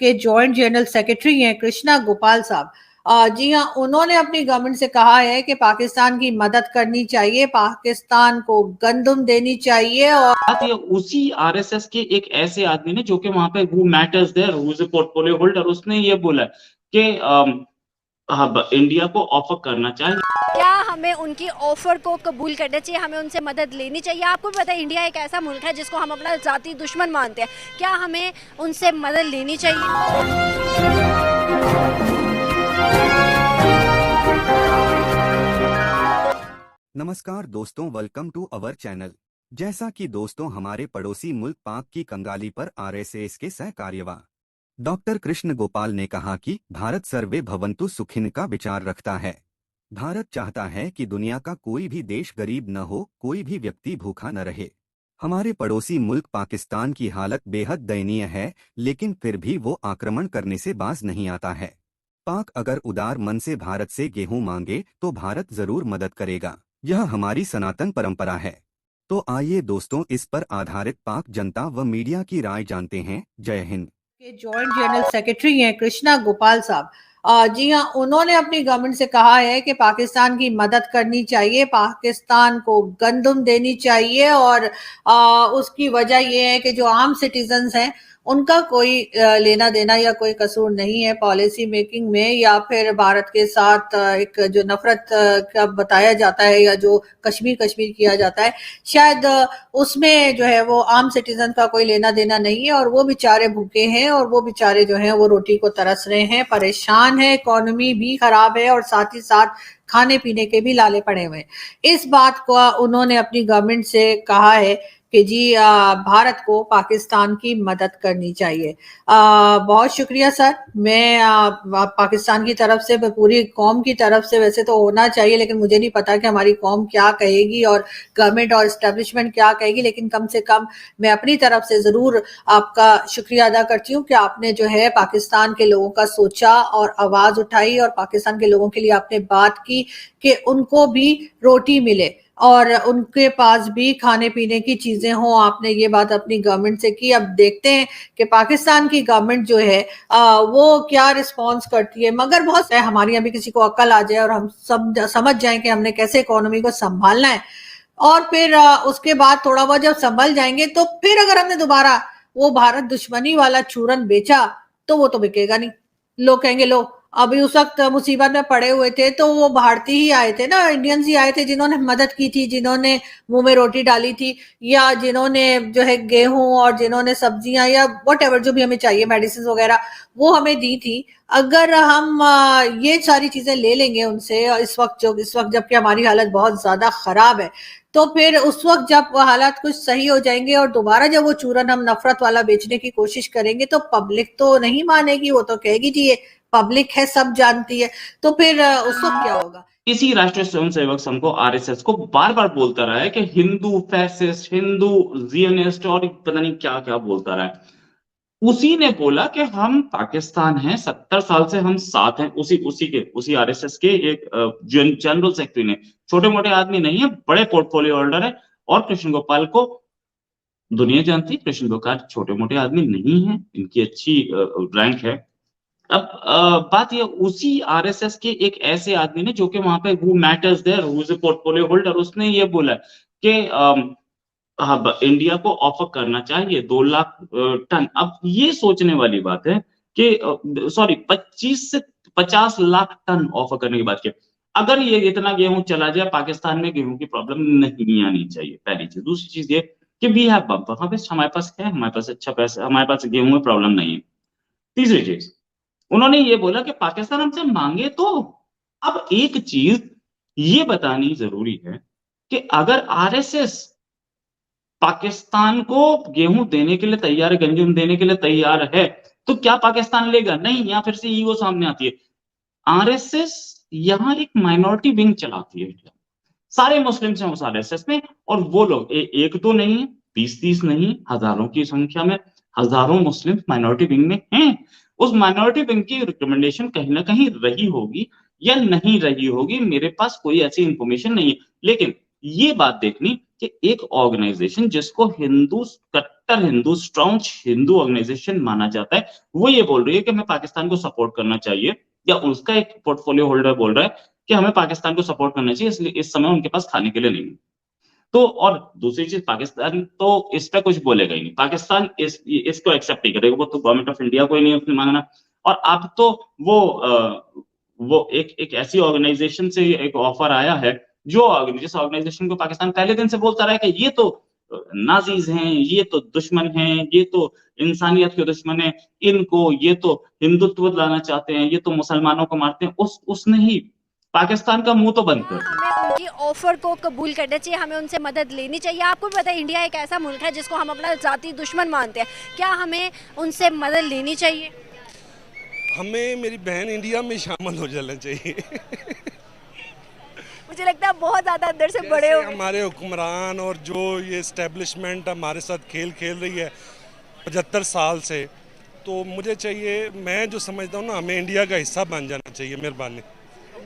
के joint general secretary हैं कृष्णा गोपाल साहब। जी हाँ, उन्होंने अपनी गवर्नमेंट से कहा है कि पाकिस्तान की मदद करनी चाहिए, पाकिस्तान को गंदम देनी चाहिए। और ये उसी आरएसएस के एक ऐसे आदमी ने जो कि वहां पे who matters there, who is a portfolio holder, उसने ये बोला कि इंडिया को ऑफर करना चाहिए। क्या हमें उनकी ऑफर को कबूल करना चाहिए, हमें उनसे मदद लेनी चाहिए? आपको भी पता है इंडिया एक ऐसा मुल्क है जिसको हम अपना जाती दुश्मन मानते हैं, क्या हमें उनसे मदद लेनी चाहिए? नमस्कार दोस्तों, वेलकम टू अवर चैनल। जैसा कि दोस्तों हमारे पड़ोसी मुल्क पाक की कंगाली पर आरएसएस के सह कार्यवाह डॉक्टर कृष्ण गोपाल ने कहा कि भारत सर्वे भवन्तु सुखिन का विचार रखता है। भारत चाहता है कि दुनिया का कोई भी देश गरीब न हो, कोई भी व्यक्ति भूखा न रहे। हमारे पड़ोसी मुल्क पाकिस्तान की हालत बेहद दयनीय है, लेकिन फिर भी वो आक्रमण करने से बाज नहीं आता है। पाक अगर उदार मन से भारत से गेहूं मांगे तो भारत जरूर मदद करेगा, यह हमारी सनातन परंपरा है। तो आइए दोस्तों इस पर आधारित पाक जनता व मीडिया की राय जानते हैं। जय हिंद। के जॉइंट जनरल सेक्रेटरी हैं कृष्णा गोपाल साहब। जी हाँ, उन्होंने अपनी गवर्नमेंट से कहा है कि पाकिस्तान की मदद करनी चाहिए, पाकिस्तान को गंदम देनी चाहिए। और उसकी वजह ये है कि जो आम सिटीजन्स हैं उनका कोई लेना देना या कोई कसूर नहीं है पॉलिसी मेकिंग में, या फिर भारत के साथ एक जो नफरत का बताया जाता है या जो कश्मीर कश्मीर किया जाता है, शायद उसमें जो है वो आम सिटीजन का कोई लेना देना नहीं है। और वो बेचारे भूखे हैं और वो बेचारे जो हैं वो रोटी को तरस रहे हैं, परेशान है, इकोनॉमी भी खराब है और साथ ही साथ खाने पीने के भी लाले पड़े हुए हैं। इस बात को उन्होंने अपनी गवर्नमेंट से कहा है कि जी भारत को पाकिस्तान की मदद करनी चाहिए। बहुत शुक्रिया सर। मैं पाकिस्तान की तरफ से, पूरी कौम की तरफ से वैसे तो होना चाहिए, लेकिन मुझे नहीं पता कि हमारी कौम क्या कहेगी और गवर्नमेंट और एस्टेब्लिशमेंट क्या कहेगी, लेकिन कम से कम मैं अपनी तरफ से जरूर आपका शुक्रिया अदा करती हूँ कि आपने जो है पाकिस्तान के लोगों का सोचा और आवाज उठाई और पाकिस्तान के लोगों के लिए आपने बात की कि उनको भी रोटी मिले और उनके पास भी खाने पीने की चीजें हों। आपने ये बात अपनी गवर्नमेंट से की। अब देखते हैं कि पाकिस्तान की गवर्नमेंट जो है वो क्या रिस्पांस करती है। मगर बहुत है, हमारी अभी किसी को अक्ल आ जाए और हम सब समझ जाएं कि हमने कैसे इकोनॉमी को संभालना है, और फिर उसके बाद थोड़ा बहुत जब संभल जाएंगे तो फिर अगर हमने दोबारा वो भारत दुश्मनी वाला चूरन बेचा तो वो तो बिकेगा नहीं। लोग कहेंगे लो अभी उस वक्त मुसीबत में पड़े हुए थे तो वो भारतीय ही आए थे ना, इंडियंस ही आए थे जिन्होंने मदद की थी, जिन्होंने मुंह में रोटी डाली थी, या जिन्होंने जो है गेहूं और जिन्होंने सब्जियां या व्हाटएवर जो भी हमें चाहिए मेडिसिन वगैरह वो हमें दी थी। अगर हम ये सारी चीजें ले लेंगे उनसे इस वक्त जबकि हमारी हालत बहुत ज्यादा खराब है, तो फिर उस वक्त जब हालात कुछ सही हो जाएंगे और दोबारा जब वो चूरन हम नफरत वाला बेचने की कोशिश करेंगे तो पब्लिक तो नहीं मानेगी, वो तो कहेगी जी ये पब्लिक है, सब जानती है। तो फिर उस वक्त क्या होगा? इसी राष्ट्रीय स्वयंसेवक संघ को, आरएसएस को बार बार बोलता रहा है कि हिंदू फैसिस्ट, हिंदू जियोनिस्ट और पता नहीं क्या क्या बोलता रहा है। उसी ने बोला कि हम पाकिस्तान हैं, 70 साल से हम साथ हैं। उसी आरएसएस के एक जनरल सेक्रेटरी ने, छोटे मोटे आदमी नहीं है, बड़े पोर्टफोलियो होल्डर है। और कृष्ण गोपाल को दुनिया जानती, कृष्ण गोपाल छोटे मोटे आदमी नहीं है, इनकी अच्छी रैंक है। अब बात ये उसी आरएसएस के एक ऐसे आदमी ने जो कि वहां पे who matters there, who is a portfolio holder, उसने ये बोला कि इंडिया को ऑफर करना चाहिए 2 लाख टन। अब ये सोचने वाली बात है कि सॉरी 25 से 50 लाख टन ऑफर करने की बात की। अगर ये इतना गेहूं चला जाए, पाकिस्तान में गेहूं की प्रॉब्लम नहीं आनी चाहिए, पहली चीज। दूसरी चीज ये कि वी हैव बम्पर, हमारे पास है, हमारे पास अच्छा पैसा, हमारे पास गेहूं में प्रॉब्लम नहीं है। तीसरी चीज, उन्होंने ये बोला कि पाकिस्तान हमसे मांगे तो। अब एक चीज ये बतानी जरूरी है कि अगर आरएसएस पाकिस्तान को गेहूं देने के लिए तैयार है, गंजिम देने के लिए तैयार है, तो क्या पाकिस्तान लेगा? नहीं। यहां फिर से ईगो सामने आती है। आरएसएस यहां एक माइनॉरिटी विंग चलाती है। सारे मुस्लिम्स हैं उस आरएसएस में, और वो लोग एक दो नहीं है, 20-30 नहीं, हजारों की संख्या में हजारों मुस्लिम माइनॉरिटी विंग में हैं। उस माइनॉरिटी विंग की रिकमेंडेशन कहीं ना कहीं रही होगी या नहीं रही होगी, मेरे पास कोई ऐसी इंफॉर्मेशन नहीं है। लेकिन ये बात देखनी कि एक ऑर्गेनाइजेशन जिसको हिंदू कट्टर हिंदू, स्ट्रॉन्ग हिंदू ऑर्गेनाइजेशन माना जाता है, वो ये बोल रही है कि हमें पाकिस्तान को सपोर्ट करना चाहिए, या उसका एक पोर्टफोलियो होल्डर बोल रहा है कि हमें पाकिस्तान को सपोर्ट करना चाहिए, इसलिए इस समय उनके पास खाने के लिए नहीं है। तो और दूसरी चीज, पाकिस्तान तो इस पे कुछ बोलेगा ही नहीं, पाकिस्तान इसको एक्सेप्ट नहीं करेगा, वो तो गवर्नमेंट ऑफ इंडिया को ही नहीं उसने मांगना। और अब तो वो एक ऐसी ऑर्गेनाइजेशन से एक ऑफर आया है जो जिस ऑर्गेनाइजेशन को पाकिस्तान पहले दिन से बोलता रहा है कि ये तो नाजीज हैं, ये तो दुश्मन हैं, ये तो इंसानियत के दुश्मन हैं, इनको ये तो हिंदुत्व लाना चाहते हैं, ये तो मुसलमानों को मारते हैं, उसने ही पाकिस्तान का मुंह तो बंद कर दिया। हमें उनकी ऑफर को कबूल करना चाहिए, हमें उनसे मदद लेनी चाहिए। आपको भी पता है इंडिया एक ऐसा मुल्क है जिसको हम अपना जाती दुश्मन मानते हैं, क्या हमें उनसे मदद लेनी चाहिए? हमें मेरी बहन इंडिया में शामिल हो जाना चाहिए। मुझे लगता है बहुत ज़्यादा अंदर से बड़े हो गए। हमारे हुक्मरान और जो ये इस्टेब्लिशमेंट हमारे साथ खेल खेल रही है 75 साल से, तो मुझे चाहिए, मैं जो समझता हूँ ना, हमें इंडिया का हिस्सा बन जाना चाहिए। मेहरबानी।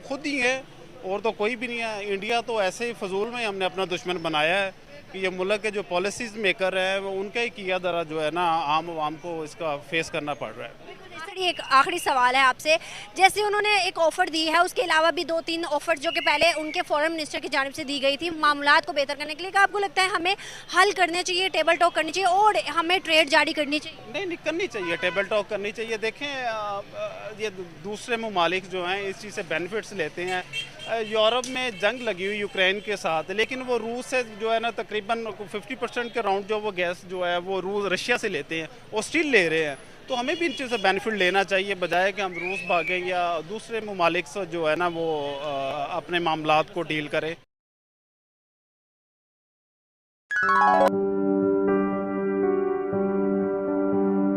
खुद ही है और तो कोई भी नहीं है। इंडिया तो ऐसे ही फजूल में हमने अपना दुश्मन बनाया है कि ये मुल्क के जो पॉलिसीज मेकर है वो उनका ही किया दरा जो है ना आम आवाम को इसका फेस करना पड़ रहा है। सर, एक आखिरी सवाल है आपसे, जैसे उन्होंने एक ऑफ़र दी है, उसके अलावा भी 2-3 ऑफ़र जो कि पहले उनके फॉरेन मिनिस्टर की जानिब से दी गई थी मामलात को बेहतर करने के लिए, क्या आपको लगता है हमें हल करने चाहिए, टेबल टॉक करनी चाहिए और हमें ट्रेड जारी करनी चाहिए? नहीं करनी चाहिए, टेबल टॉक करनी चाहिए। देखें ये दूसरे ममालिक जो हैं इस चीज़ से बेनिफिट्स लेते हैं। यूरोप में जंग लगी हुई यूक्रेन के साथ, लेकिन वो रूस से जो है ना तकरीबन 50% के राउंड जो वो गैस जो है वो रूस रशिया से लेते हैं, वो स्टील ले रहे हैं। तो हमें भी इन चीज़ से बेनिफिट लेना चाहिए, बजाय कि हम रूस भागें या दूसरे ममालिक से जो है ना वो अपने मामलात को डील करें।